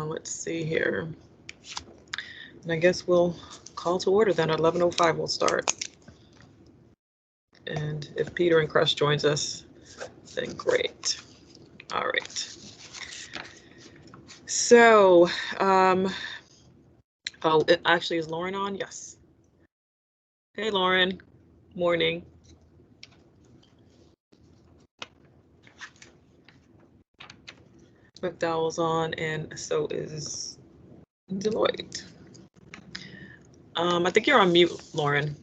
Let's see here. And I guess we'll call to order then. At 11:05 we'll start. And if Peter and Crush joins us, then great. All right. So, oh, it actually is Lauren on? Yes. Hey, Lauren. Morning. McDowell's on, and so is Deloitte. I think you're on mute, Lauren.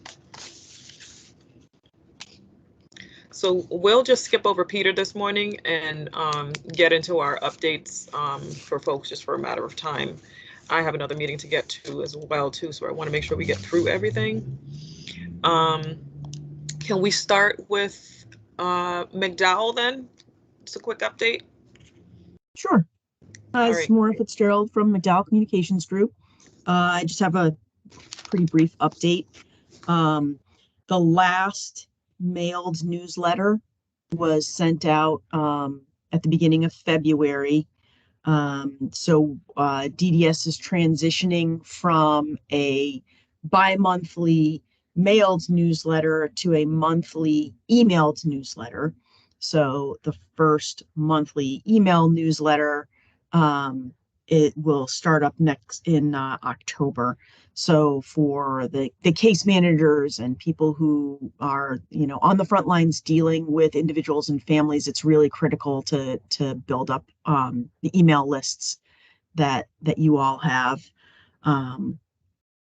So we'll just skip over Peter this morning and get into our updates for folks just for a matter of time. I have another meeting to get to as well too, so I want to make sure we get through everything. Can we start with McDowell then? Just a quick update. Sure. It's right, Maura Fitzgerald from McDowell Communications Group. I just have a pretty brief update. The last mailed newsletter was sent out at the beginning of February. So DDS is transitioning from a bi-monthly mailed newsletter to a monthly emailed newsletter. So the first monthly email newsletter, it will start up next in October. So for the case managers and people who are, on the front lines dealing with individuals and families, it's really critical to build up the email lists that you all have.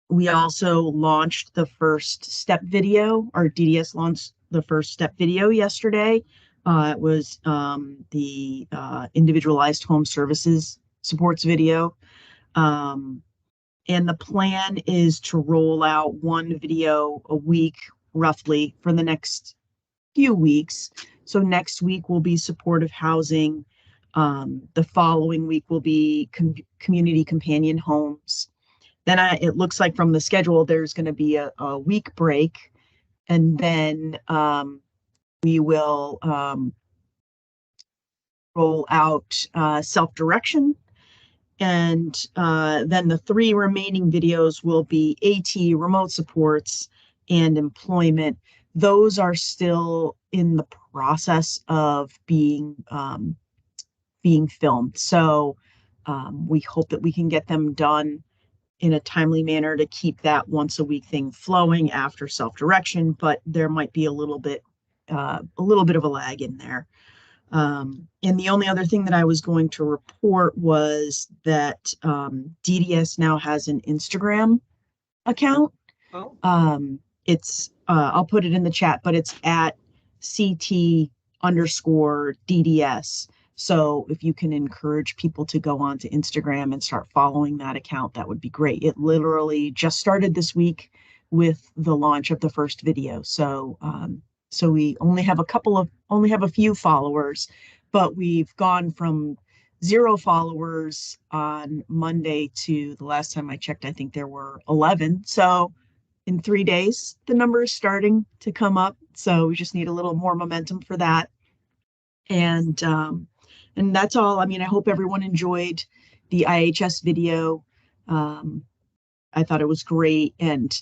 We also launched the first step video, or DDS launched the first step video yesterday. It was the individualized home services supports video. And the plan is to roll out one video a week, roughly, for the next few weeks. So next week will be supportive housing. The following week will be community companion homes. Then it looks like from the schedule, there's going to be a week break. And then we will roll out self-direction. And then the 3 remaining videos will be AT, remote supports, and employment. Those are still in the process of being filmed. So we hope that we can get them done in a timely manner to keep that once a week thing flowing after self-direction, but there might be a little bit of a lag in there. And the only other thing that I was going to report was that DDS now has an Instagram account. Oh. It's I'll put it in the chat, but it's at CT_DDS. So if you can encourage people to go onto Instagram and start following that account, that would be great. It literally just started this week with the launch of the first video. So so we only have a few followers, but we've gone from 0 followers on Monday to the last time I checked, I think there were 11. So in 3 days, the number is starting to come up. So we just need a little more momentum for that. And that's all. I mean, I hope everyone enjoyed the IHS video. I thought it was great. And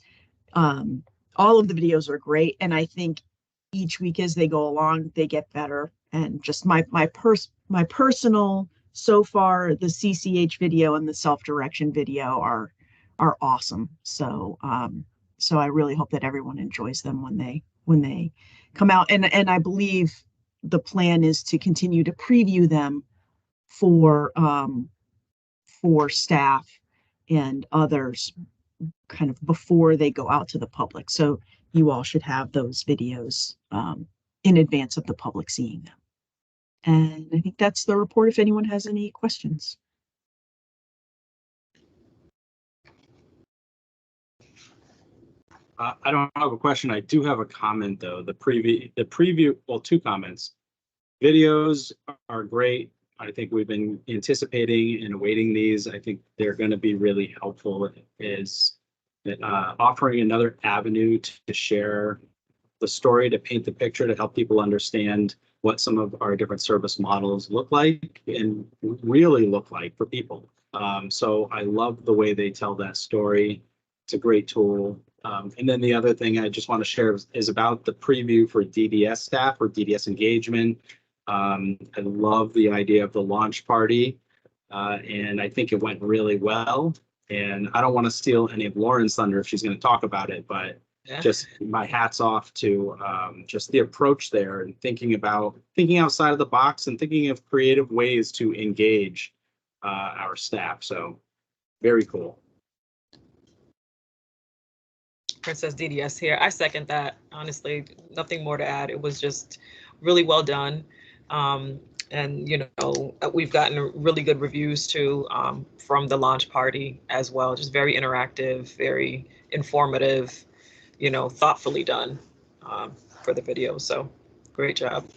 all of the videos are great. And I think each week as they go along, they get better. And just my personal, so far, the CCH video and the self-direction video are awesome. So so I really hope that everyone enjoys them when they come out. And I believe the plan is to continue to preview them for staff and others kind of before they go out to the public. So you all should have those videos in advance of the public seeing them. And I think that's the report if anyone has any questions. I don't have a question. I do have a comment though. The preview, well, 2 comments. Videos are great. I think we've been anticipating and awaiting these. I think they're going to be really helpful. Is offering another avenue to share the story, to paint the picture, to help people understand what some of our different service models look like and really look like for people. So I love the way they tell that story. It's a great tool. And then the other thing I just want to share is about the preview for DDS staff or DDS engagement. I love the idea of the launch party, and I think it went really well. And I don't want to steal any of Lauren's thunder if she's going to talk about it, but just my hats off to just the approach there and thinking outside of the box and thinking of creative ways to engage our staff. So very cool. Princess DDS here. I second that. Honestly, nothing more to add. It was just really well done. And, you know, we've gotten really good reviews too from the launch party as well. Just very interactive, very informative, you know, thoughtfully done for the video. So great job.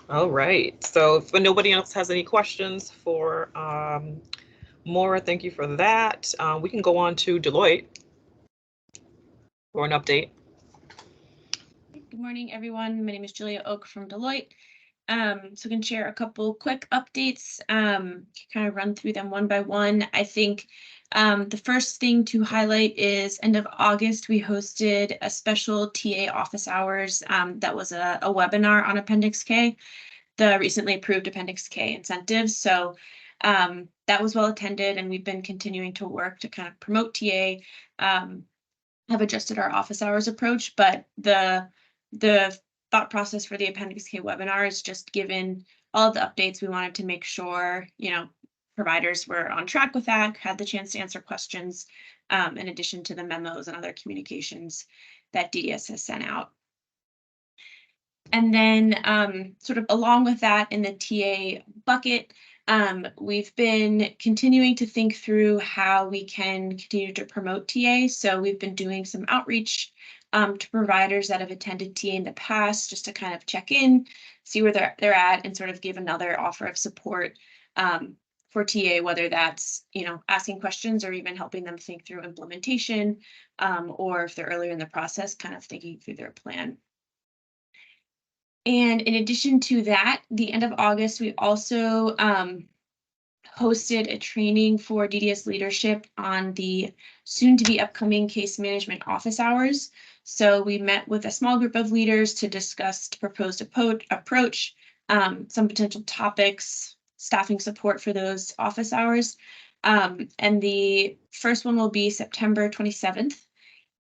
All right. So if nobody else has any questions for Maura, thank you for that. We can go on to Deloitte for an update. Good morning, everyone. My name is Julia Oak from Deloitte. So we can share a couple quick updates, kind of run through them one by one. I think the first thing to highlight is end of August, we hosted a special TA office hours that was a webinar on Appendix K, the recently approved Appendix K incentives. So that was well attended, and we've been continuing to work to kind of promote TA, have adjusted our office hours approach, but the thought process for the Appendix K webinar is just given all of the updates, we wanted to make sure, you know, providers were on track with that, had the chance to answer questions, in addition to the memos and other communications that DDS has sent out. And then sort of along with that in the TA bucket, we've been continuing to think through how we can continue to promote TA. So we've been doing some outreach to providers that have attended TA in the past, just to kind of check in, see where they're at, and sort of give another offer of support for TA, whether that's, you know, asking questions or even helping them think through implementation, or if they're earlier in the process, kind of thinking through their plan. And in addition to that, the end of August, we also hosted a training for DDS leadership on the soon-to-be upcoming case management office hours. So we met with a small group of leaders to discuss the proposed approach, some potential topics, staffing support for those office hours. And the first one will be September 27th.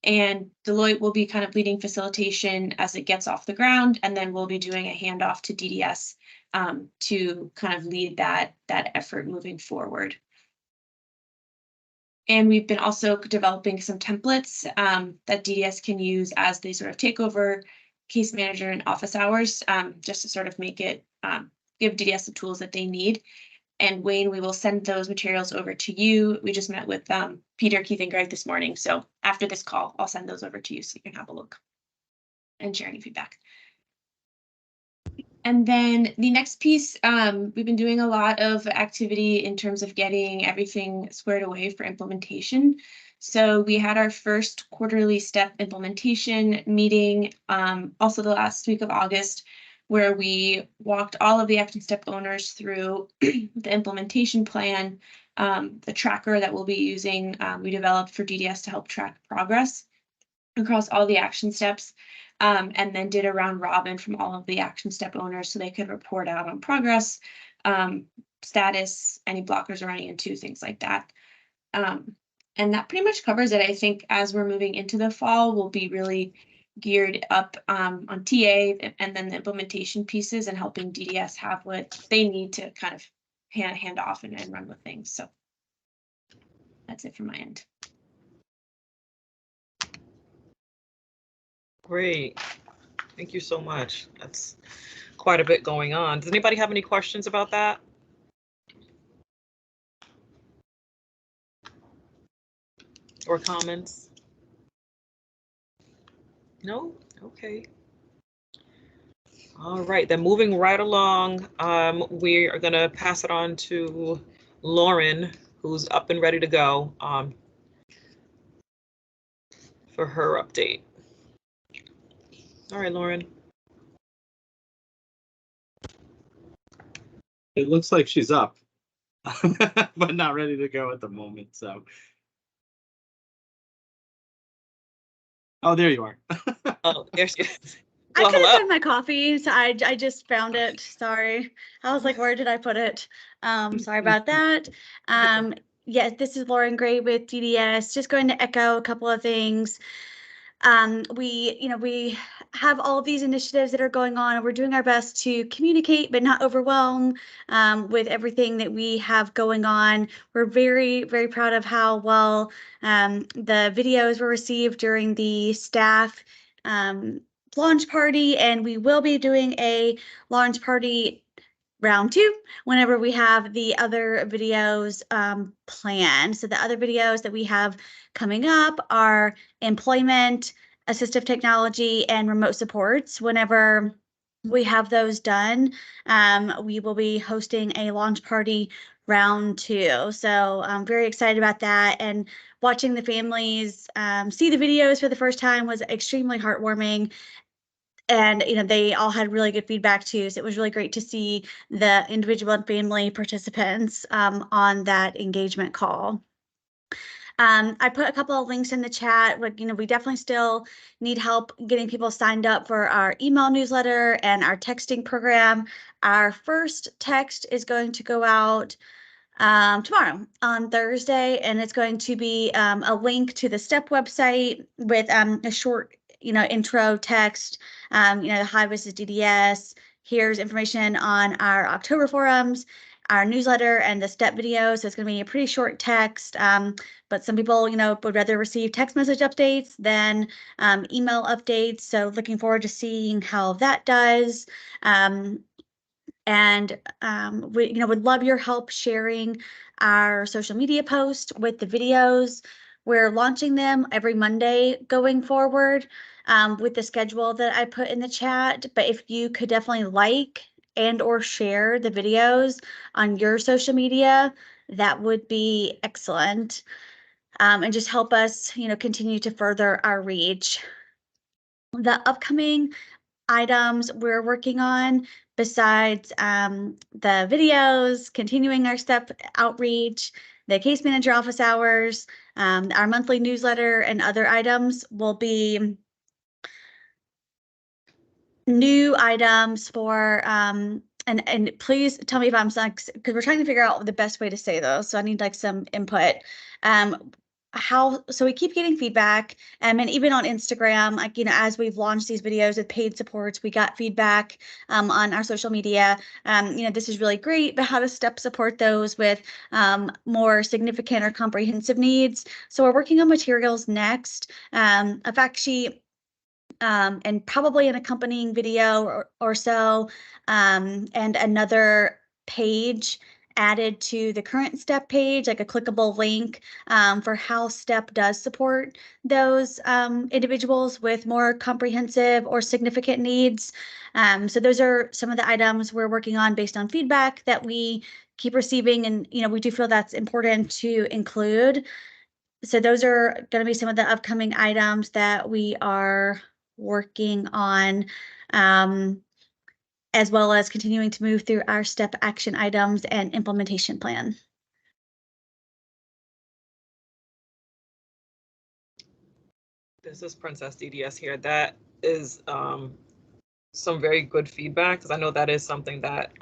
And Deloitte will be kind of leading facilitation as it gets off the ground, and then we'll be doing a handoff to DDS to kind of lead that effort moving forward. And we've been also developing some templates that DDS can use as they sort of take over case manager and office hours, just to sort of make it, give DDS the tools that they need. And Wayne, we will send those materials over to you. We just met with Peter, Keith, and Greg this morning. So after this call, I'll send those over to you so you can have a look and share any feedback. And then the next piece, we've been doing a lot of activity in terms of getting everything squared away for implementation. So we had our first quarterly step implementation meeting, also the last week of August, where we walked all of the action step owners through the implementation plan, the tracker that we'll be using, we developed for DDS to help track progress across all the action steps, and then did a round robin from all of the action step owners so they could report out on progress, status, any blockers are running into, things like that. And that pretty much covers it. I think as we're moving into the fall, we'll be really geared up on TA and then the implementation pieces and helping DDS have what they need to kind of hand off and run with things. So that's it from my end. Great. Thank you so much. That's quite a bit going on. Does anybody have any questions about that? Or comments? No? Okay. All right, then moving right along, we are going to pass it on to Lauren, who's up and ready to go for her update. All right, Lauren. It looks like she's up, but not ready to go at the moment, so. Oh, there you are. Oh, there she is. I Well, couldn't hello. find my coffee, so I just found it. Sorry. I was like, where did I put it? Sorry about that. Yes, this is Lauren Gray with DDS. Just going to echo a couple of things. We have all of these initiatives that are going on, and we're doing our best to communicate but not overwhelm with everything that we have going on. We're very, very proud of how well the videos were received during the staff launch party, and we will be doing a launch party round 2 whenever we have the other videos planned. So the other videos that we have coming up are employment, assistive technology, and remote supports. Whenever we have those done, we will be hosting a launch party round 2. So I'm very excited about that, and watching the families see the videos for the first time was extremely heartwarming. And they all had really good feedback too, so it was really great to see the individual and family participants on that engagement call. I put a couple of links in the chat. We definitely still need help getting people signed up for our email newsletter and our texting program. Our first text is going to go out tomorrow on Thursday, and it's going to be a link to the STEP website with a short intro text. Hi, this is DDS. Here's information on our October forums, our newsletter, and the STEP video. So it's going to be a pretty short text, but some people would rather receive text message updates than email updates. So looking forward to seeing how that does. And we would love your help sharing our social media post with the videos. We're launching them every Monday going forward with the schedule that I put in the chat. But if you could definitely like and or share the videos on your social media, that would be excellent. And just help us continue to further our reach. The upcoming items we're working on, besides the videos, continuing our STEP outreach, the case manager office hours, our monthly newsletter, and other items will be new items for and please tell me if I'm stuck, because we're trying to figure out the best way to say those, so I need some input. So we keep getting feedback, and even on Instagram, as we've launched these videos with paid supports, we got feedback on our social media. This is really great, but how to STEP support those with more significant or comprehensive needs. So we're working on materials next, a fact sheet, and probably an accompanying video or so, and another page added to the current STEP page, like a clickable link for how STEP does support those individuals with more comprehensive or significant needs. So those are some of the items we're working on based on feedback that we keep receiving, and we do feel that's important to include. So those are going to be some of the upcoming items that we are working on, as well as continuing to move through our STEP action items and implementation plan. This is Princess DDS here. That is some very good feedback, because I know that is something that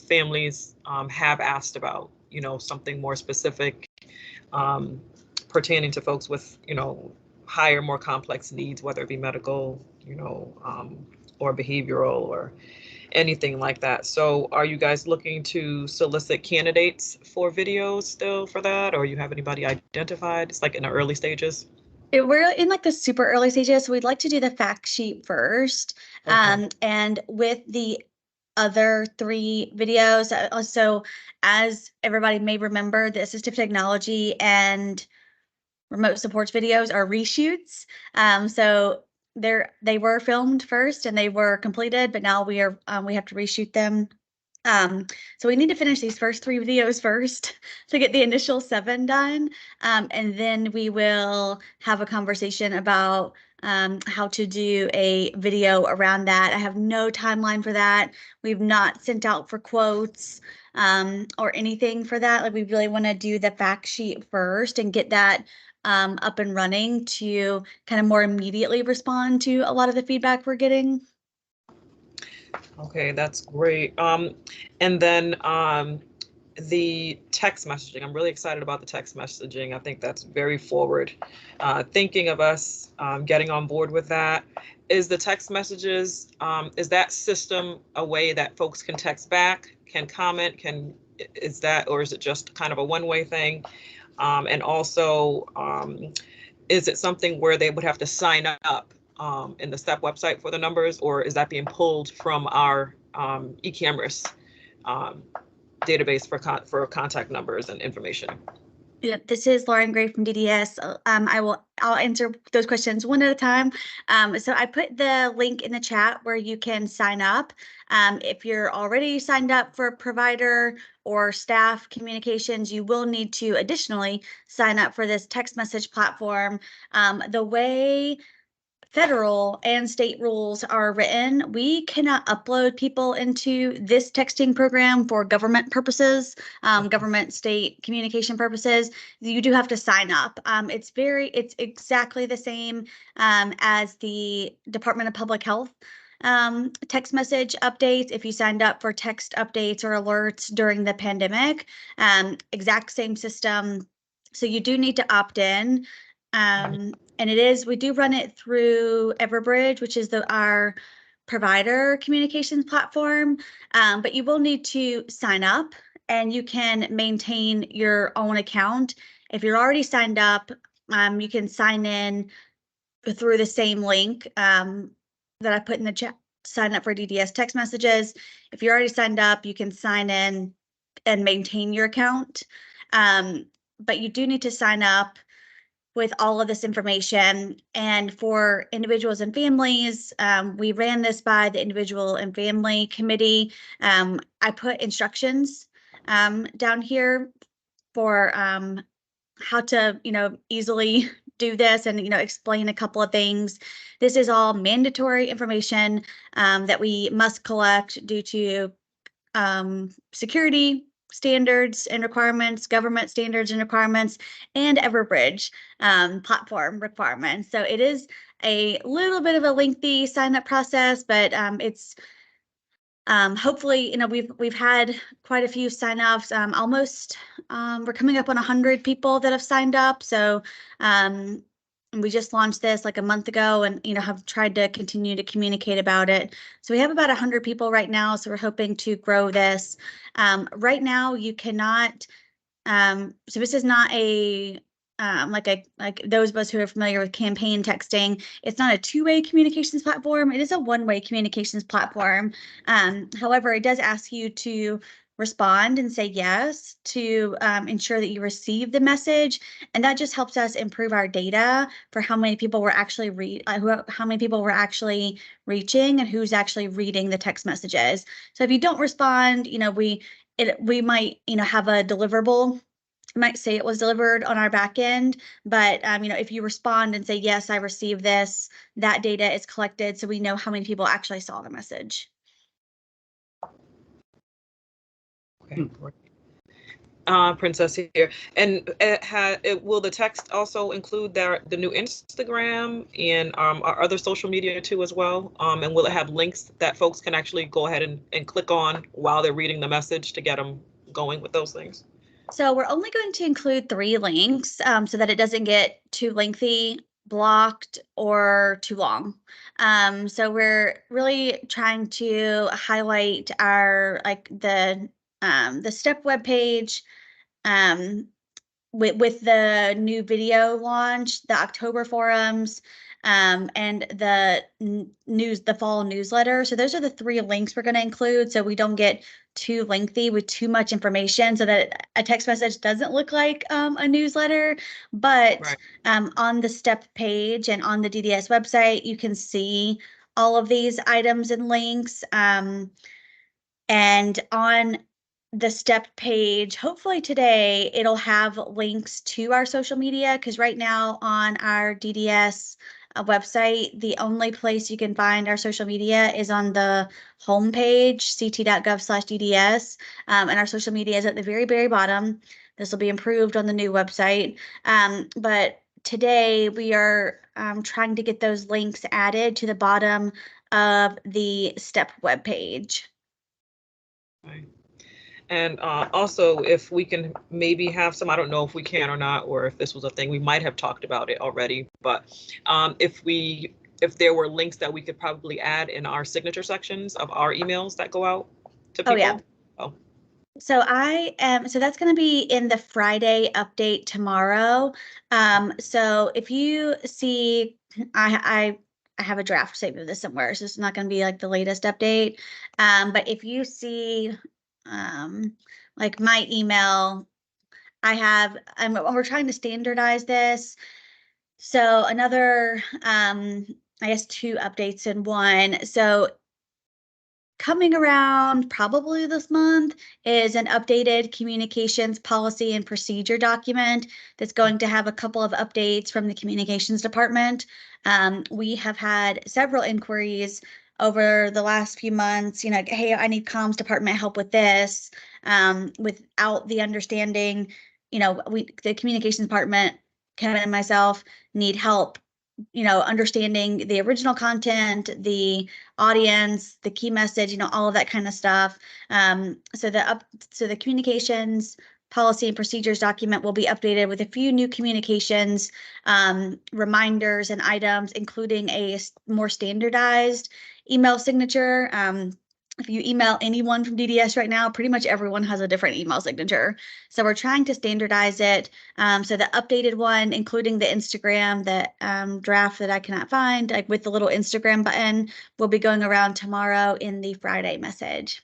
families have asked about, something more specific pertaining to folks with, higher, more complex needs, whether it be medical, or behavioral or anything like that. So are you guys looking to solicit candidates for videos still for that, or you have anybody identified? It's like in the early stages. We're in the super early stages, so we'd like to do the fact sheet first. Okay. And with the other 3 videos, so as everybody may remember, the assistive technology and remote supports videos are reshoots. So they were filmed first and they were completed, but now we have to reshoot them. So we need to finish these first 3 videos first to get the initial 7 done. And then we will have a conversation about how to do a video around that. I have no timeline for that. We've not sent out for quotes or anything for that. Like, we really want to do the fact sheet first and get that up and running to kind of more immediately respond to a lot of the feedback we're getting. Okay, that's great. And then the text messaging. I'm really excited about the text messaging. I think that's very forward thinking of us getting on board with that. Is the text messages, is that system a way that folks can text back, can comment, is that, or is it just kind of a one-way thing? And also, is it something where they would have to sign up in the STEP website for the numbers, or is that being pulled from our eCameras database for contact numbers and information? Yeah, this is Lauren Gray from DDS. I'll answer those questions one at a time. So I put the link in the chat where you can sign up. If you're already signed up for provider or staff communications, you will need to additionally sign up for this text message platform. The way federal and state rules are written, we cannot upload people into this texting program for government purposes, government state communication purposes. You do have to sign up. It's exactly the same as the Department of Public Health text message updates. If you signed up for text updates or alerts during the pandemic, exact same system. So you do need to opt in. And we do run it through Everbridge, which is our provider communications platform. But you will need to sign up, and you can maintain your own account. If you're already signed up, you can sign in through the same link that I put in the chat. Sign up for DDS text messages. If you're already signed up, you can sign in and maintain your account. But you do need to sign up with all of this information. And for individuals and families, we ran this by the Individual and Family Committee. I put instructions down here for how to, easily do this and, explain a couple of things. This is all mandatory information that we must collect due to security standards and requirements, government standards and requirements, and Everbridge platform requirements. So it is a little bit of a lengthy sign up process, but it's hopefully, we've had quite a few sign-ups. Almost, we're coming up on 100 people that have signed up. So we just launched this like a month ago, and have tried to continue to communicate about it. So we have about 100 people right now. So we're hoping to grow this. Right now, you cannot. So this is not a like those of us who are familiar with campaign texting. It's not a two-way communications platform. It is a one-way communications platform. However, it does ask you to respond and say yes to ensure that you receive the message, and that just helps us improve our data for how many people we're actually how many people we're actually reaching and who's actually reading the text messages. So if you don't respond, we might have a deliverable. I might say it was delivered on our back end, but if you respond and say yes, I received this, that data is collected, so we know how many people actually saw the message. Okay, great. Princess here, and will the text also include the new Instagram and our other social media too as well? And will it have links that folks can actually go ahead and click on while they're reading the message to get them going with those things? So we're only going to include 3 links so that it doesn't get too lengthy, blocked, or too long. So we're really trying to highlight our the STEP webpage with the new video launch, the October forums, and the fall newsletter. So those are the 3 links we're going to include, so we don't get too lengthy with too much information, so that a text message doesn't look like a newsletter. But right. On the STEP page and on the DDS website, you can see all of these items and links. And on the step page, hopefully today, it'll have links to our social media, because right now on our DDS website, the only place you can find our social media is on the homepage, ct.gov/DDS, and our social media is at the very, very bottom. This will be improved on the new website. But today we are trying to get those links added to the bottom of the STEP webpage. Okay. And also, if we can maybe have some, I don't know if we can or not, or if this was a thing, we might have talked about it already, but if there were links that we could probably add in our signature sections of our emails that go out to people. Oh, yeah. Oh. So so that's going to be in the Friday update tomorrow. So if you see, I have a draft saved of this somewhere, so it's not going to be like the latest update. But if you see, like my email, we're trying to standardize this. So another, I guess 2 updates in one. So coming around probably this month is an updated communications policy and procedure document that's going to have a couple of updates from the communications department. We have had several inquiries over the last few months, hey, I need comms department help with this, without the understanding, the communications department, Kevin and myself, need help understanding the original content, the audience, the key message, all of that kind of stuff. So the communications policy and procedures document will be updated with a few new communications reminders and items, including a more standardized email signature. If you email anyone from DDS right now, pretty much everyone has a different email signature. So we're trying to standardize it. So the updated one, including the Instagram, the draft that I cannot find, like with the little Instagram button, will be going around tomorrow in the Friday message.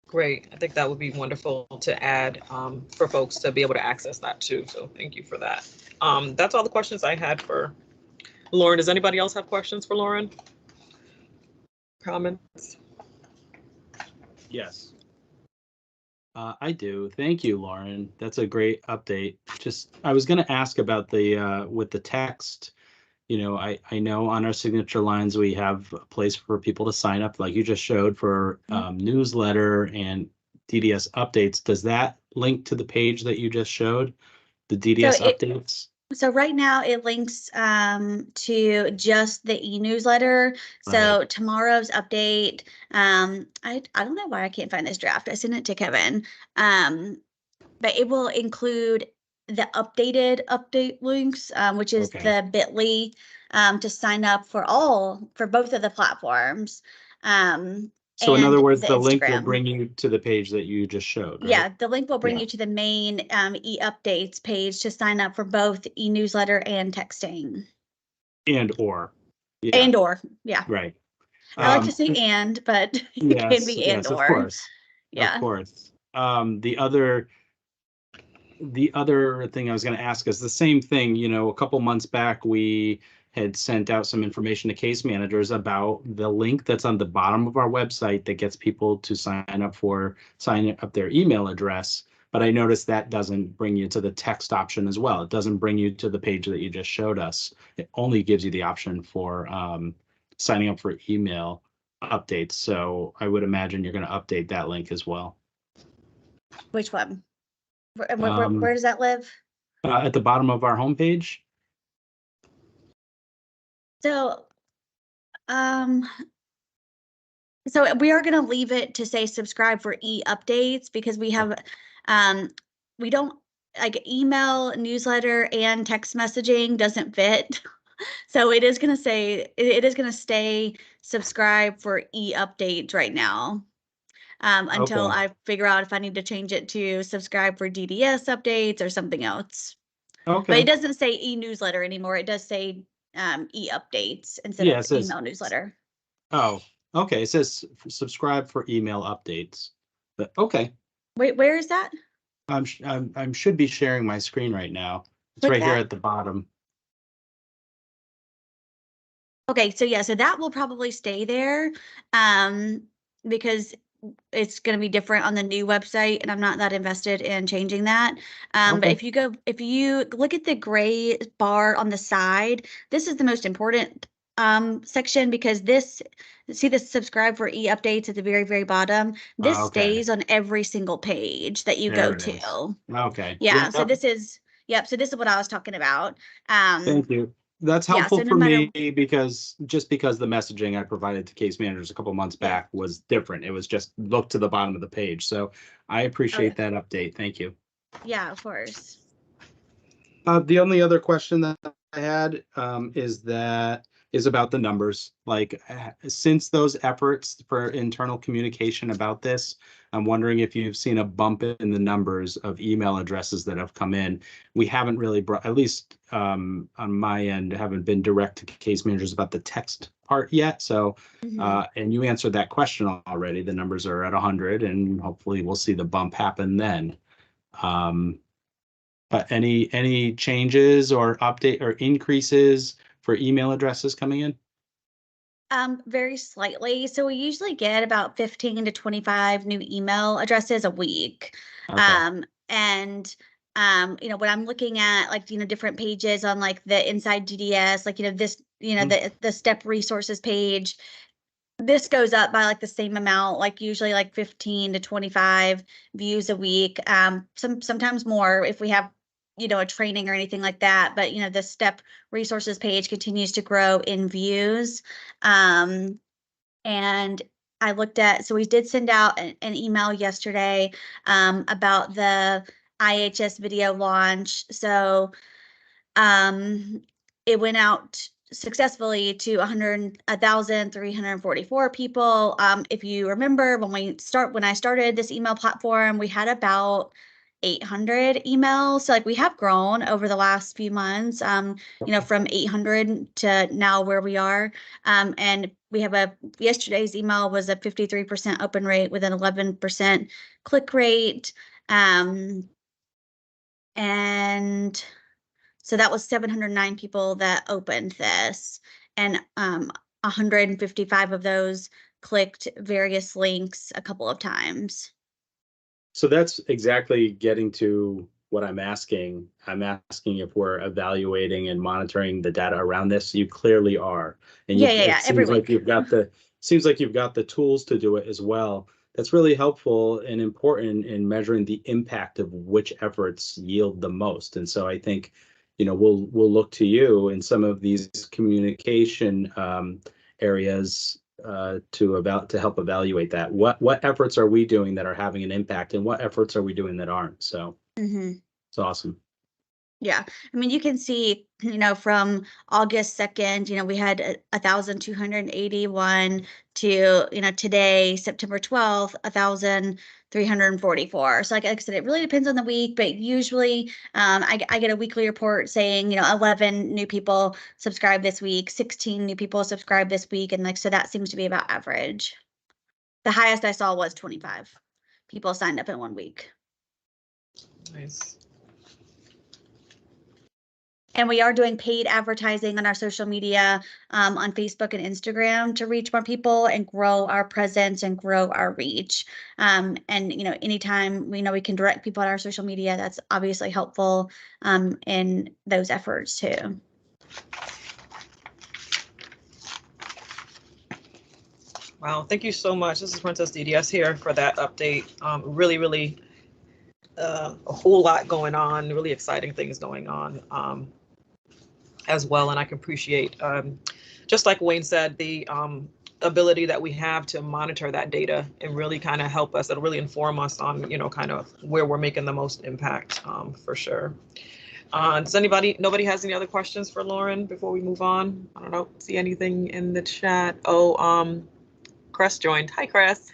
Great. I think that would be wonderful to add for folks to be able to access that too. So thank you for that. That's all the questions I had for Lauren. Does anybody else have questions for Lauren? Comments? Yes. I do. Thank you, Lauren. That's a great update. I was going to ask about with the text. I know on our signature lines, we have a place for people to sign up, like you just showed, for newsletter and DDS updates. Does that link to the page that you just showed, the DDS updates? So right now it links to just the e-newsletter. So Right. Tomorrow's update, I don't know why I can't find this draft. I sent it to Kevin. But it will include the updated update links, which is Okay. the bit.ly to sign up for both of the platforms. So in and other words, the the link will Instagram. bring you to the page that you just showed, right? Yeah, the link will bring Yeah. you to the main e-updates page to sign up for both e-newsletter and texting. Yeah. Yeah. Right. I like to say but it can be yes, of course. Yeah. Of course. The other thing I was going to ask is the same thing. A couple months back, we had sent out some information to case managers about the link that's on the bottom of our website that gets people to sign up their email address. But I noticed that doesn't bring you to the text option as well. It doesn't bring you to the page that you just showed us. It only gives you the option for signing up for email updates. So I would imagine you're going to update that link as well. Which one? Where does that live? At the bottom of our homepage. So, so we are going to leave it to say subscribe for e-updates, because we have, we don't, like, email, newsletter, and text messaging doesn't fit. So it is going to say, it is going to stay subscribe for e-updates right now. Until Okay. I figure out if I need to change it to subscribe for DDS updates or something else. Okay. But it doesn't say e-newsletter anymore. It does say e-updates instead of email newsletter. Oh, okay. It says subscribe for email updates. But okay. Wait, where is that? I should be sharing my screen right now. It's Click right here that. at the bottom. Okay, so yeah, so that will probably stay there, because it's going to be different on the new website, and I'm not that invested in changing that. But Okay. if you look at the gray bar on the side, this is the most important section, because see the subscribe for e-updates at the very, very bottom. This Okay. stays on every single page that you There go it is. to. Okay. Yeah, so Yep. this is, so this is what I was talking about. Thank you. That's Yeah, helpful so no for matter, me because the messaging I provided to case managers a couple months Yeah. back was different. It was just look to the bottom of the page. So I appreciate that update. Thank you. yeah, of course. The only other question that I had is about the numbers. Like, since those efforts for internal communication about this, I'm wondering if you've seen a bump in the numbers of email addresses that have come in. We haven't really brought, at least on my end, haven't been direct to case managers about the text part yet. So, and you answered that question already. The numbers are at 100, and hopefully we'll see the bump happen then. But any changes or update or increases for email addresses coming in? Very slightly. So we usually get about 15 to 25 new email addresses a week. Okay. And when I'm looking at, like, different pages on, like, the Inside DDS, like, this, the Step Resources page, this goes up by, like, the same amount, like usually like 15 to 25 views a week. Sometimes more if we have, a training or anything like that. But, the Step Resources page continues to grow in views. And I looked at, so we did send out an email yesterday about the IHS video launch. So it went out successfully to 1,344 people. If you remember, when I started this email platform, we had about 800 emails. So, like, we have grown over the last few months, from 800 to now where we are. And we have yesterday's email was a 53% open rate with an 11% click rate. And so that was 709 people that opened this, and 155 of those clicked various links a couple of times. So that's exactly getting to what I'm asking. I'm asking if we're evaluating and monitoring the data around this. You clearly are. And Yeah, it every seems like week. seems like you've got the tools to do it as well. That's really helpful and important in measuring the impact of which efforts yield the most. And so I think, we'll look to you in some of these communication areas to help evaluate that. What efforts are we doing that are having an impact, and what efforts are we doing that aren't? So it's awesome. Yeah, I mean, you can see, from August 2nd, we had 1,281 to, today, September 12th, 1,344. So, like I said, it really depends on the week, but usually I get a weekly report saying, 11 new people subscribe this week, 16 new people subscribe this week. And, like, so that seems to be about average. The highest I saw was 25 people signed up in 1 week. Nice. And we are doing paid advertising on our social media, on Facebook and Instagram, to reach more people and grow our presence and grow our reach. And, anytime we know we can direct people on our social media, that's obviously helpful in those efforts too. Wow, thank you so much. This is Princess DDS here for that update. Really, really a whole lot going on, really exciting things going on as well. And I can appreciate, just like Wayne said, the ability that we have to monitor that data and really kind of help us, it'll really inform us on, kind of where we're making the most impact, for sure. Does nobody has any other questions for Lauren before we move on? I don't see anything in the chat. Oh, Cress joined. Hi, Cress.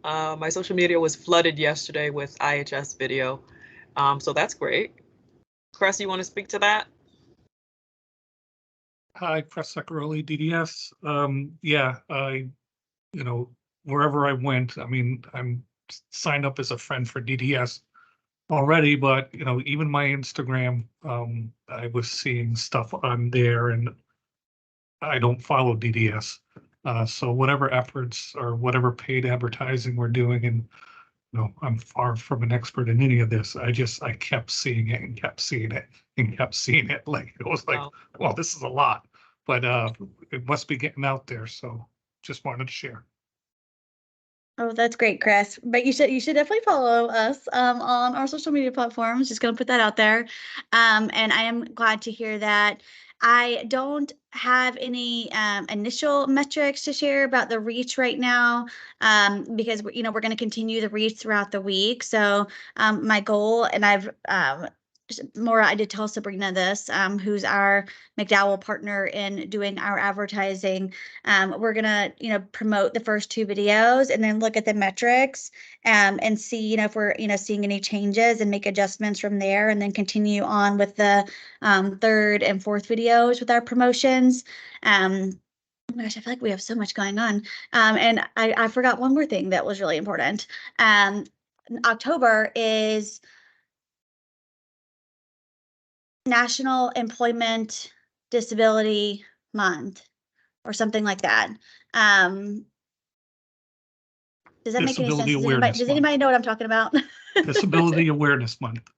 My social media was flooded yesterday with IHS video, so that's great. Cress, you want to speak to that? Hi, Press Secretary DDS. Yeah, wherever I went, I mean, I'm signed up as a friend for DDS already, but even my Instagram, I was seeing stuff on there, and I don't follow DDS. So whatever efforts or whatever paid advertising we're doing, and I'm far from an expert in any of this. I kept seeing it and kept seeing it and kept seeing it. Like it was like, Wow. well, this is a lot, but it must be getting out there. So just wanted to share. Oh, that's great, Chris. But you should definitely follow us on our social media platforms. Just gonna put that out there. And I am glad to hear that. I don't have any initial metrics to share about the reach right now, because we're going to continue the reach throughout the week. So my goal, and Maura, I did tell Sabrina this, who's our McDowell partner in doing our advertising. We're gonna, promote the first 2 videos and then look at the metrics, and see, if we're, seeing any changes and make adjustments from there, and then continue on with the 3rd and 4th videos with our promotions. Oh my gosh, I feel like we have so much going on. And I forgot one more thing that was really important. October is National Employment Disability Month or something like that. Does that make any sense? Disability Awareness Does Month. anybody know what I'm talking about? Disability Awareness Month.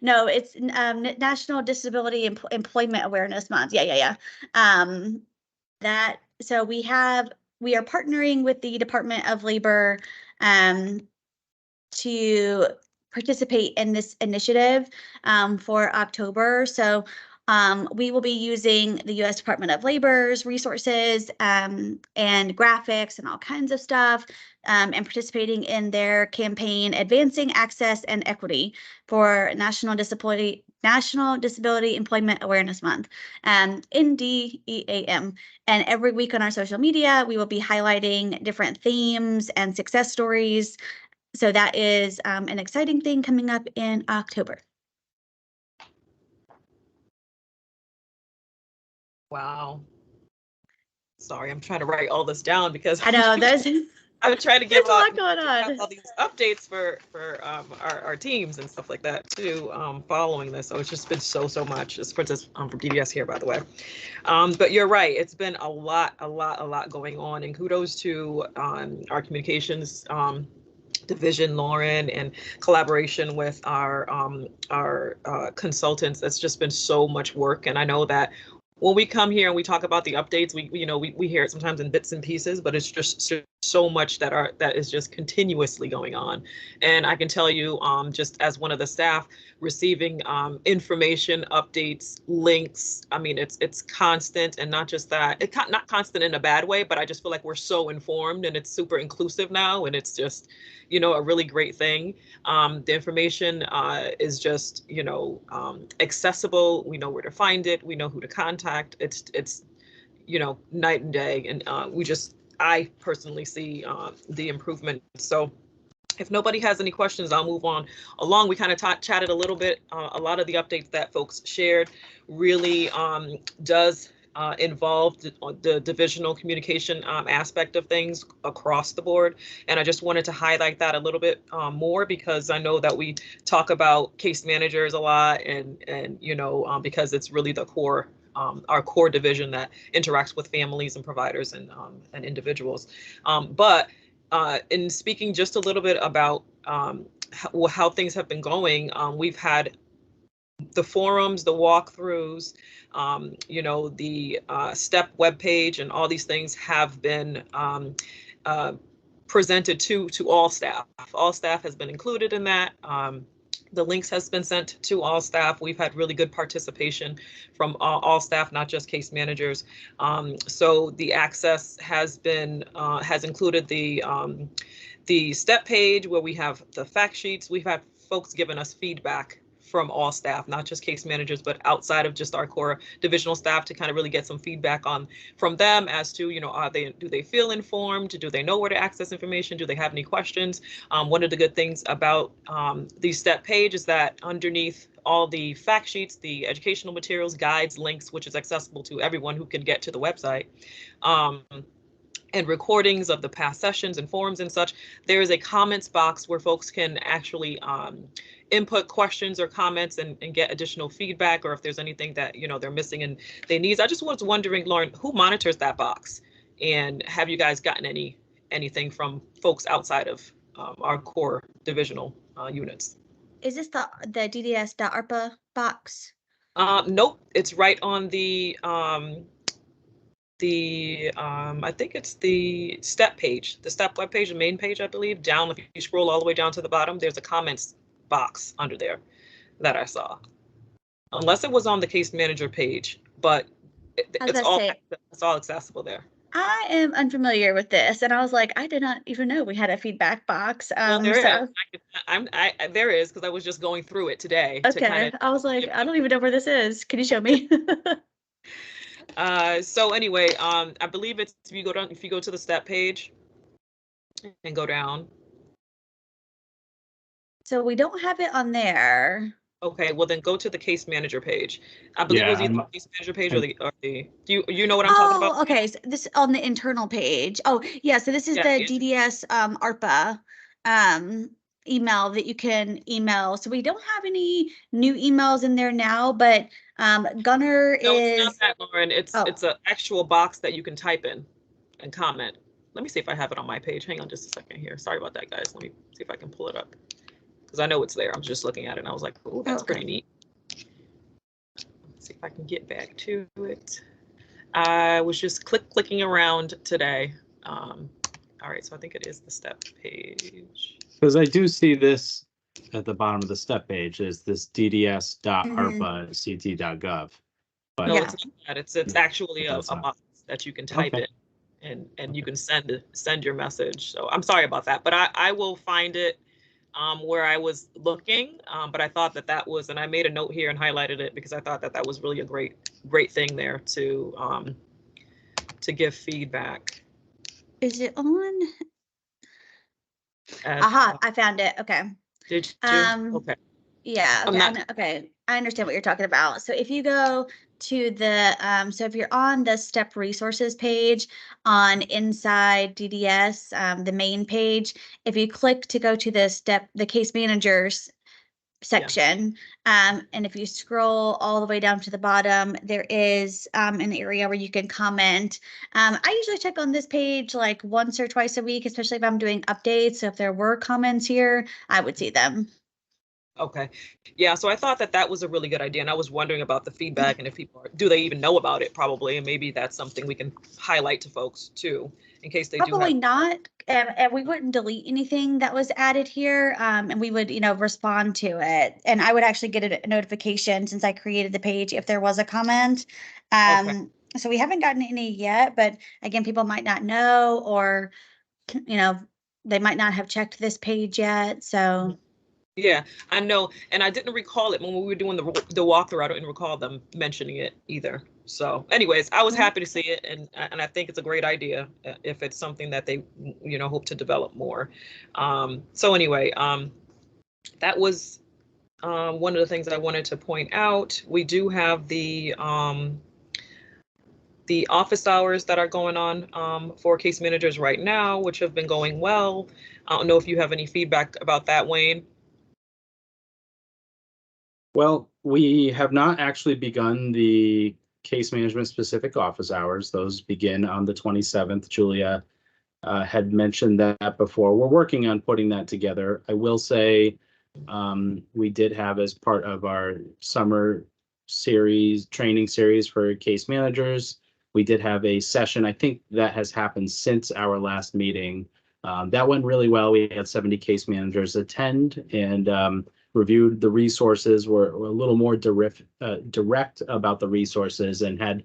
No, it's National Disability Employment Awareness Month. Yeah. So we are partnering with the Department of Labor to participate in this initiative for October. So we will be using the U.S. Department of Labor's resources and graphics and all kinds of stuff, and participating in their campaign Advancing Access and Equity for National Disability Employment Awareness Month, NDEAM. And every week on our social media, we will be highlighting different themes and success stories. So that is an exciting thing coming up in October. Wow. Sorry, I'm trying to write all this down because I know there's I'm trying to give a lot going on. all these updates for our teams and stuff like that too, following this. So it's just been so much. This Princess from DDS here, by the way. But you're right. It's been a lot going on, and kudos to our communications division, Lauren, and collaboration with our consultants. That's just been so much work, and I know that when we come here and we talk about the updates, we hear it sometimes in bits and pieces, but it's just so much that is just continuously going on. And I can tell you, just as one of the staff, receiving information, updates, links. I mean, it's constant, and not just that. It's not constant in a bad way, but I just feel like we're so informed, and it's super inclusive now, and it's just, a really great thing. The information is just, accessible. We know where to find it. We know who to contact. It's night and day. And I personally see the improvement. So if nobody has any questions, I'll move on along. We kind of chatted a little bit. A lot of the updates that folks shared really does involve the divisional communication aspect of things across the board. And I just wanted to highlight that a little bit more, because I know that we talk about case managers a lot, and because it's really the core, our core division that interacts with families and providers and individuals. But in speaking just a little bit about how things have been going, we've had the forums, the walkthroughs, the STEP webpage, and all these things have been presented to all staff. All staff has been included in that. The links has been sent to all staff. We've had really good participation from all staff, not just case managers. So the access has been has included the STEP page, where we have the fact sheets. We've had folks giving us feedback from all staff, not just case managers, but outside of just our core divisional staff, to kind of really get some feedback from them as to, do they feel informed? Do they know where to access information? Do they have any questions? One of the good things about the STEP page is that underneath all the fact sheets, the educational materials, guides, links, which is accessible to everyone who can get to the website, and recordings of the past sessions and forums and such, there is a comments box where folks can actually input questions or comments and get additional feedback, or if there's anything that they're missing and they need. I just was wondering, Lauren, who monitors that box? And have you guys gotten anything from folks outside of our core divisional units? Is this the DDS.ARPA box? Nope, it's right on the I think it's the STEP page, the STEP web page, the main page, I believe. Down, if you scroll all the way down to the bottom, there's a comments box under there that I saw. Unless it was on the case manager page, but it's all accessible there. I am unfamiliar with this, and I was like, I did not even know we had a feedback box. Well, there is. There is, because I was just going through it today. Okay, I was like, I don't even know where this is. Can you show me? So anyway, I believe it's if you go to the STEP page and go down. So we don't have it on there. Okay, well then go to the case manager page. I believe it was either the case manager page or the do you know what I'm talking about? Okay, so this on the internal page. Oh yeah, so this is the DDS ARPA email that you can email. So we don't have any new emails in there now, but Gunnar No, is it's not that, Lauren. It's an actual box that you can type in and comment. Let me see if I have it on my page. Hang on just a second here. Sorry about that, guys. Let me see if I can pull it up, because I know it's there. I'm just looking at it and I was like, oh, that's pretty neat. Let's see if I can get back to it. I was just clicking around today. All right, so I think it is the STEP page. Because I do see this at the bottom of the STEP page is this DDS.ARPA.ct.gov. But no, it's not that. It's actually a box that you can type in and you can send your message. So I'm sorry about that, but I will find it where I was looking. But I thought that was, and I made a note here and highlighted it because I thought that was really a great thing there to give feedback. Is it on? Aha, I found it. Okay. Did you? Okay. Yeah. Okay. I understand what you're talking about. So if you go to the, so if you're on the Step Resources page on inside DDS, the main page, if you click to go to the case managers section, and if you scroll all the way down to the bottom, there is an area where you can comment. I usually check on this page like once or twice a week, especially if I'm doing updates. So if there were comments here, I would see them. Okay. Yeah, so I thought that was a really good idea, and I was wondering about the feedback and if people do they even know about it, probably, and maybe that's something we can highlight to folks too, in case they probably do not. And we wouldn't delete anything that was added here, and we would, respond to it. And I would actually get a notification since I created the page if there was a comment. Okay. So we haven't gotten any yet, but again, people might not know, or they might not have checked this page yet. So. Yeah, I know, and I didn't recall it when we were doing the walkthrough. I didn't recall them mentioning it either. So, anyways, I was happy to see it, and I think it's a great idea if it's something that they, hope to develop more. So anyway, that was one of the things I wanted to point out. We do have the office hours that are going on for case managers right now, which have been going well. I don't know if you have any feedback about that, Wayne. Well, we have not actually begun the case management specific office hours. Those begin on the 27th. Julia had mentioned that before. We're working on putting that together. I will say we did have, as part of our summer training series for case managers, we did have a session. I think that has happened since our last meeting. That went really well. We had 70 case managers attend and reviewed the resources, were a little more direct about the resources, and had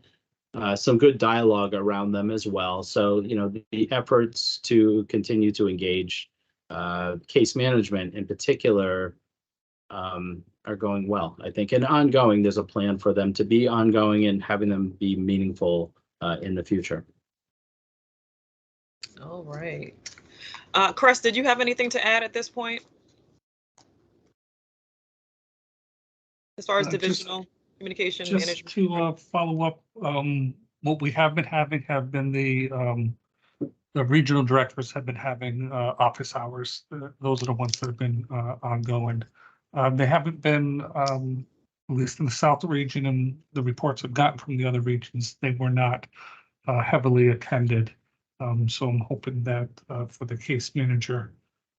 some good dialogue around them as well. So, the efforts to continue to engage case management in particular are going well, I think. And ongoing, there's a plan for them to be ongoing and having them be meaningful in the future. All right. Chris, did you have anything to add at this point? As far as divisional communication management? Just to follow up, what we have been having have been the regional directors have been having office hours. Those are the ones that have been ongoing. They haven't been, at least in the South region, and the reports I've gotten from the other regions, they were not heavily attended. So I'm hoping that for the case manager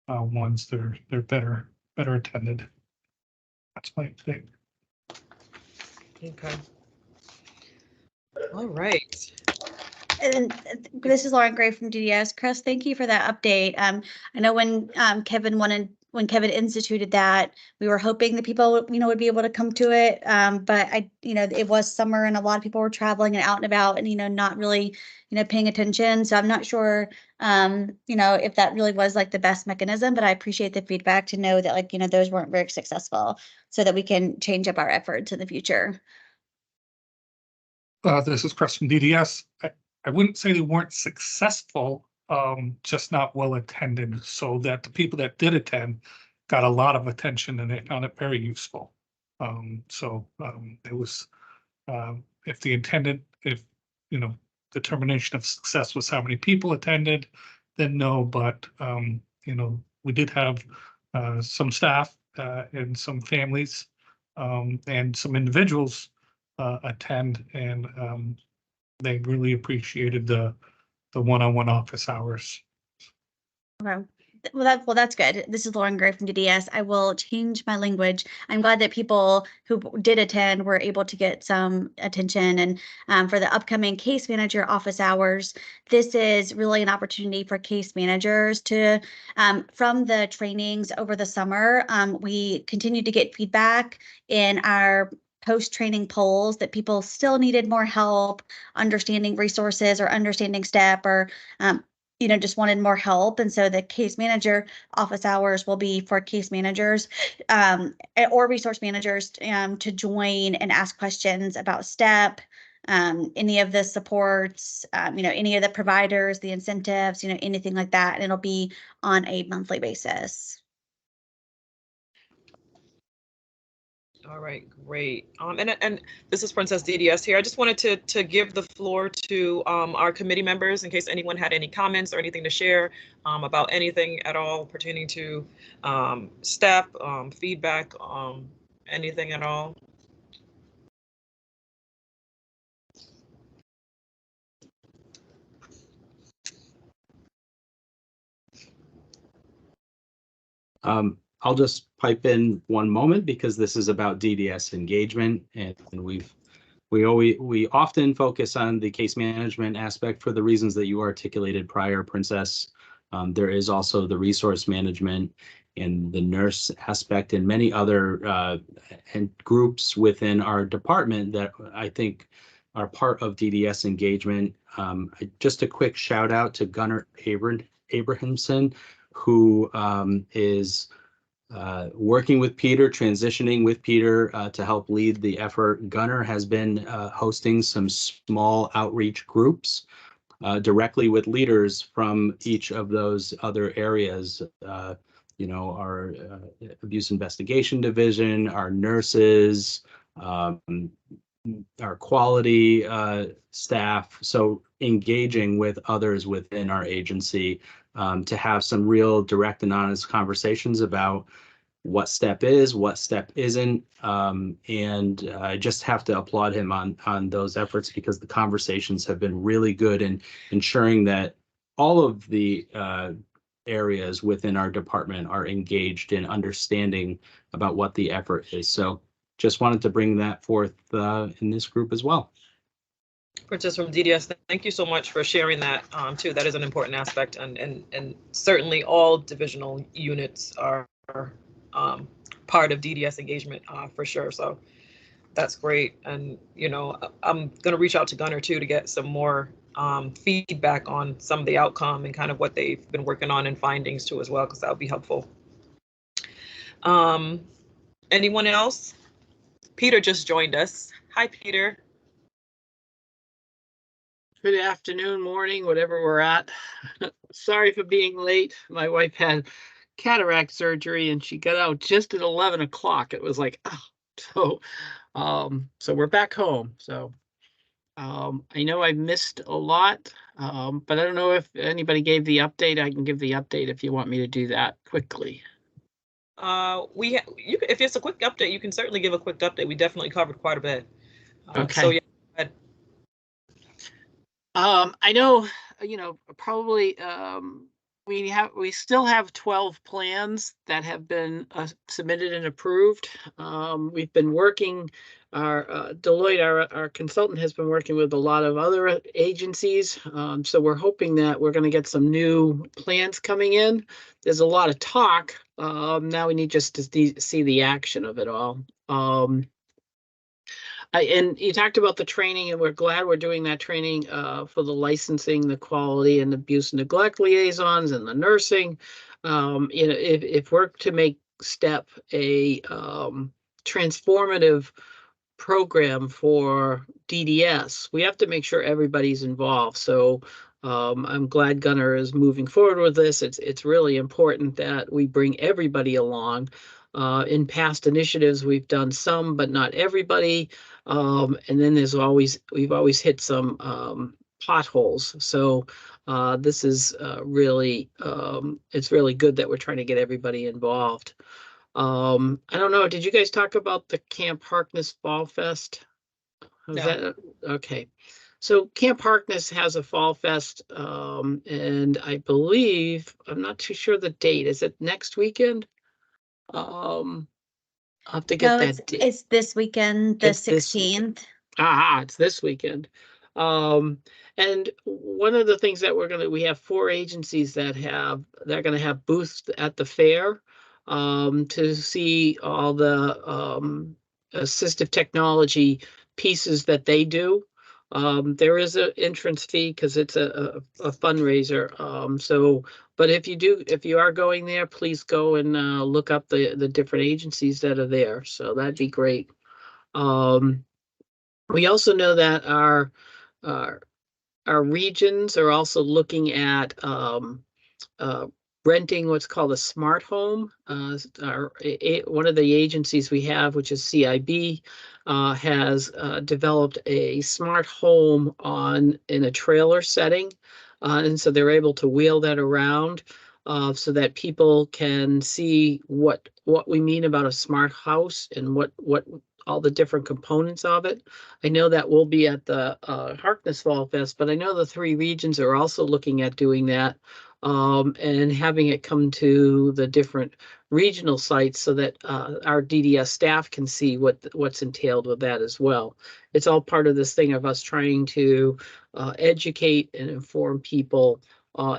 ones, they're better attended. That's my thing. Okay. All right. And this is Lauren Gray from DDS. Chris, thank you for that update. I know when when Kevin instituted that, we were hoping that people would be able to come to it. But it was summer and a lot of people were traveling and out and about and not really paying attention. So I'm not sure if that really was like the best mechanism. But I appreciate the feedback to know that those weren't very successful, so that we can change up our efforts in the future. This is Chris from DDS. I wouldn't say they weren't successful, just not well attended, so that the people that did attend got a lot of attention and they found it very useful. It was, if determination of success was how many people attended, then no, but we did have some staff and some families and some individuals attend, and they really appreciated the one-on-one office hours. Okay. Well, that's good. This is Lauren Gray from DDS. I will change my language. I'm glad that people who did attend were able to get some attention. And for the upcoming case manager office hours, this is really an opportunity for case managers to, from the trainings over the summer, we continue to get feedback in our post-training polls that people still needed more help understanding resources or understanding STEP, or just wanted more help. And so the case manager office hours will be for case managers or resource managers to join and ask questions about STEP, any of the supports, any of the providers, the incentives, anything like that. And it'll be on a monthly basis. All right, great. And this is Princess DDS here. I just wanted to give the floor to our committee members in case anyone had any comments or anything to share about anything at all pertaining to STEP, feedback, anything at all. I'll just pipe in one moment because this is about DDS engagement, and we often focus on the case management aspect for the reasons that you articulated prior, Princess. There is also the resource management and the nurse aspect and many other and groups within our department that I think are part of DDS engagement. Just a quick shout out to Gunnar Abrahamson, who is working with Peter, transitioning with Peter to help lead the effort. Gunnar has been hosting some small outreach groups directly with leaders from each of those other areas. Our abuse investigation division, our nurses, our quality staff. So engaging with others within our agency to have some real direct and honest conversations about what STEP is, what STEP isn't. And I just have to applaud him on those efforts, because the conversations have been really good in ensuring that all of the areas within our department are engaged in understanding about what the effort is. So just wanted to bring that forth in this group as well. Princess from DDS, thank you so much for sharing that too. That is an important aspect, and certainly all divisional units are part of DDS engagement for sure. So that's great. And I'm going to reach out to Gunnar too to get some more feedback on some of the outcome and kind of what they've been working on and findings too as well, because that would be helpful. Anyone else? Peter just joined us. Hi, Peter. Good afternoon, morning, whatever we're at. Sorry for being late. My wife had cataract surgery and she got out just at 11 o'clock. It was like, oh, so we're back home. So I know I missed a lot, but I don't know if anybody gave the update. I can give the update if you want me to do that quickly. If it's a quick update, you can certainly give a quick update. We definitely covered quite a bit. Okay. So yeah. I know you know, probably, we still have 12 plans that have been submitted and approved. We've been working, our Deloitte, our consultant, has been working with a lot of other agencies. So we're hoping that we're going to get some new plans coming in. There's a lot of talk. Now we need just to see the action of it all. And you talked about the training, and we're glad we're doing that training for the licensing, the quality and abuse and neglect liaisons, and the nursing. You know, if we're to make STEP a transformative program for DDS, we have to make sure everybody's involved. So I'm glad Gunnar is moving forward with this. It's really important that we bring everybody along. In past initiatives, we've done some, but not everybody. And then we've always hit some potholes. So this is really, it's really good that we're trying to get everybody involved. I don't know, did you guys talk about the Camp Harkness Fall Fest? No. Okay. So Camp Harkness has a Fall Fest, and I believe, I'm not too sure the date. Is it next weekend? I'll have to get that date. It's this weekend, the It's this 16th. It's this weekend. And one of the things that we have 4 agencies that they're gonna have booths at the fair to see all the assistive technology pieces that they do. There is an entrance fee because it's a fundraiser. So, but if you are going there, please go and look up the different agencies that are there. So that'd be great. We also know that our regions are also looking at renting what's called a smart home. One of the agencies we have, which is CIB, has developed a smart home in a trailer setting. And so they're able to wheel that around so that people can see what we mean about a smart house and what all the different components of it. I know that we'll be at the Harkness Fall Fest, but I know the 3 regions are also looking at doing that and having it come to the different regional sites so that our DDS staff can see what's entailed with that as well. It's all part of this thing of us trying to educate and inform people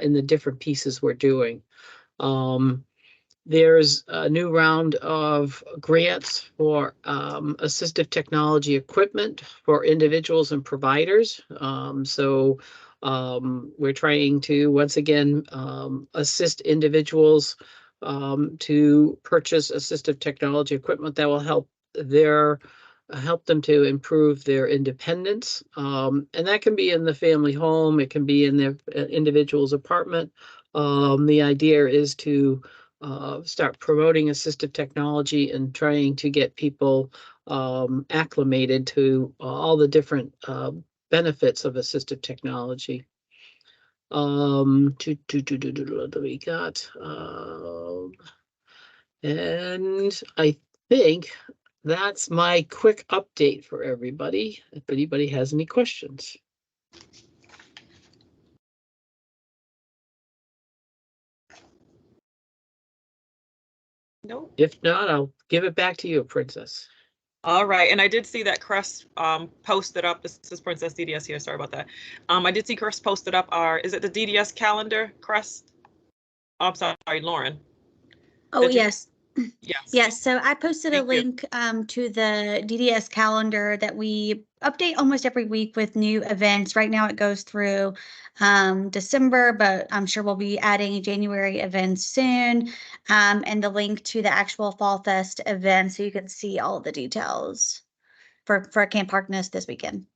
in the different pieces we're doing. There's a new round of grants for assistive technology equipment for individuals and providers. So we're trying to, once again, assist individuals to purchase assistive technology equipment that will help them to improve their independence. And that can be in the family home. It can be in their individual's apartment. The idea is to start promoting assistive technology and trying to get people acclimated to all the different benefits of assistive technology. We got, and I think that's my quick update for everybody. If anybody has any questions. Nope. If not, I'll give it back to you, Princess. All right, and I did see that Crest posted up. This is Princess DDS here. Sorry about that. I did see Crest posted up is it the DDS calendar, Crest? Oh, I'm sorry, Lauren. Oh, yes. Yes. Yes, so I posted a Thank you. link to the DDS calendar that we update almost every week with new events. Right now it goes through December, but I'm sure we'll be adding January events soon, and the link to the actual Fall Fest event so you can see all of the details for Camp Harkness this weekend.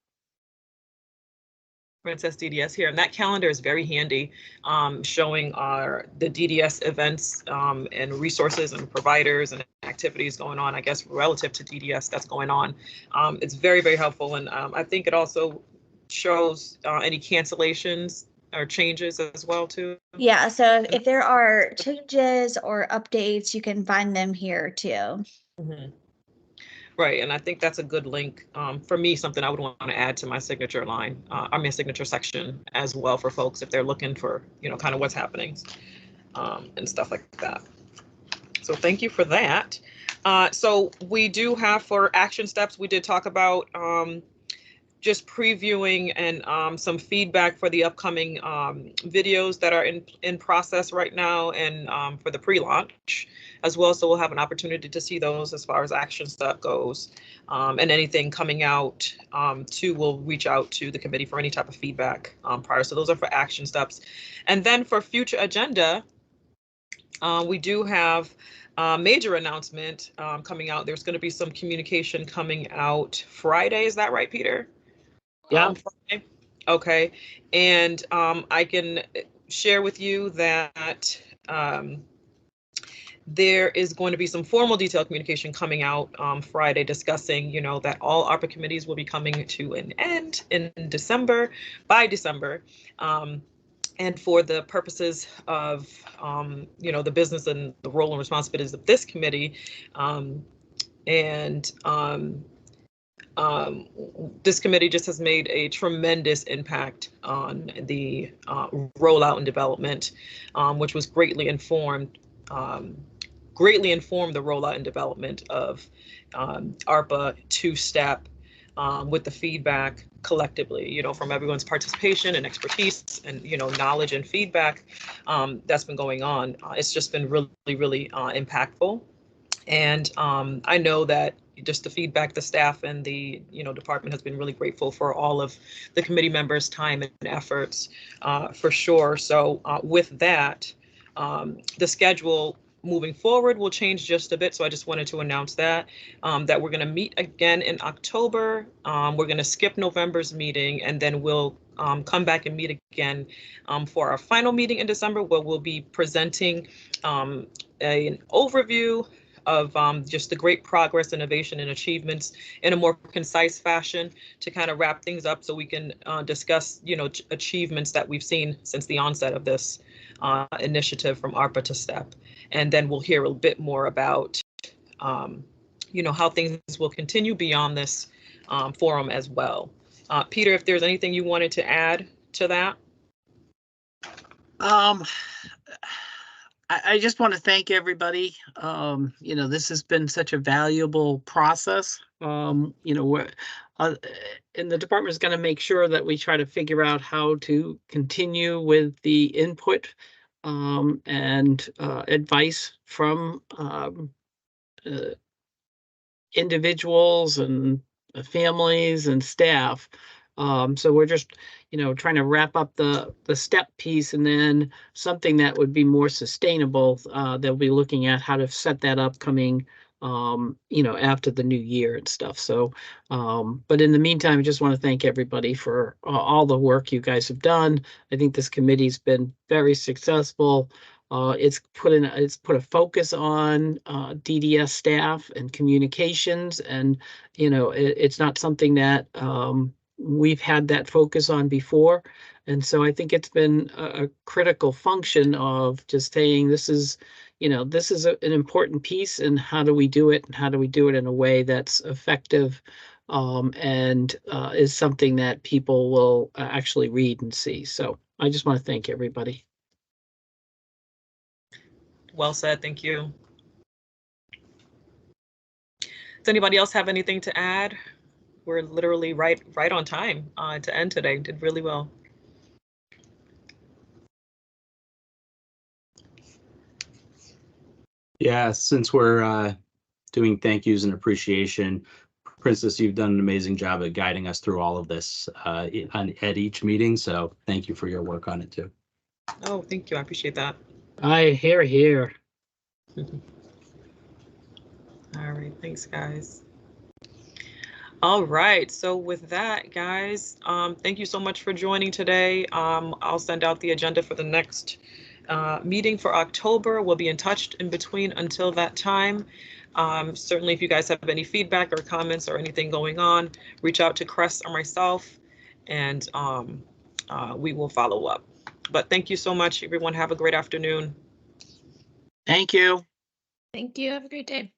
Princess DDS here, and that calendar is very handy, showing the DDS events and resources and providers and activities going on, I guess, relative to DDS that's going on. It's very, very helpful, and I think it also shows any cancellations or changes as well too. Yeah, so if there are changes or updates, you can find them here too. Mm-hmm. Right, and I think that's a good link for me, something I would want to add to my signature line, signature section as well for folks if they're looking for, kind of what's happening and stuff like that. So thank you for that. So we do have for action steps, we did talk about just previewing and some feedback for the upcoming videos that are in process right now and for the pre-launch as well. So we'll have an opportunity to see those as far as action step goes and anything coming out we'll reach out to the committee for any type of feedback prior. So those are for action steps. And then for future agenda, we do have a major announcement coming out. There's going to be some communication coming out Friday. Is that right, Peter? Yeah. Friday? Okay. And I can share with you that there is going to be some formal detailed communication coming out Friday discussing, that all ARPA committees will be coming to an end in December, by December. And for the purposes of, the business and the role and responsibilities of this committee, this committee just has made a tremendous impact on the rollout and development, which was greatly informed the rollout and development of ARPA two-step with the feedback collectively, from everyone's participation and expertise and, knowledge and feedback that's been going on. It's just been really, really impactful. And I know that just the feedback, the staff and the, department has been really grateful for all of the committee members' time and efforts for sure. So with that, the schedule moving forward will change just a bit. So I just wanted to announce that we're going to meet again in October. We're going to skip November's meeting and then we'll come back and meet again for our final meeting in December, where we'll be presenting an overview of just the great progress, innovation, and achievements in a more concise fashion to kind of wrap things up so we can discuss, achievements that we've seen since the onset of this initiative from ARPA to STEP. And then we'll hear a bit more about, how things will continue beyond this forum as well. Peter, if there's anything you wanted to add to that? I just want to thank everybody. This has been such a valuable process. And the department is going to make sure that we try to figure out how to continue with the input and advice from individuals and families and staff. So we're just, trying to wrap up the STEP piece and then something that would be more sustainable. They'll be looking at how to set that up coming, after the new year and stuff. So, but in the meantime, I just want to thank everybody for all the work you guys have done. I think this committee's been very successful. It's put a focus on DDS staff and communications, and it's not something that we've had that focus on before. And so I think it's been a critical function of just saying this is an important piece, and how do we do it, and how do we do it in a way that's effective and is something that people will actually read and see. So I just want to thank everybody. Well said, thank you. Does anybody else have anything to add? We're literally right on time to end today. Did really well. Yeah, since we're doing thank yous and appreciation, Princess, you've done an amazing job at guiding us through all of this at each meeting. So thank you for your work on it too. Oh, thank you. I appreciate that. I hear. All right, thanks, guys. All right, so with that, guys, thank you so much for joining today. I'll send out the agenda for the next meeting for October. We'll be in touch in between until that time. Certainly, if you guys have any feedback or comments or anything going on, reach out to Cress or myself, and we will follow up. But thank you so much, everyone. Have a great afternoon. Thank you. Thank you. Have a great day.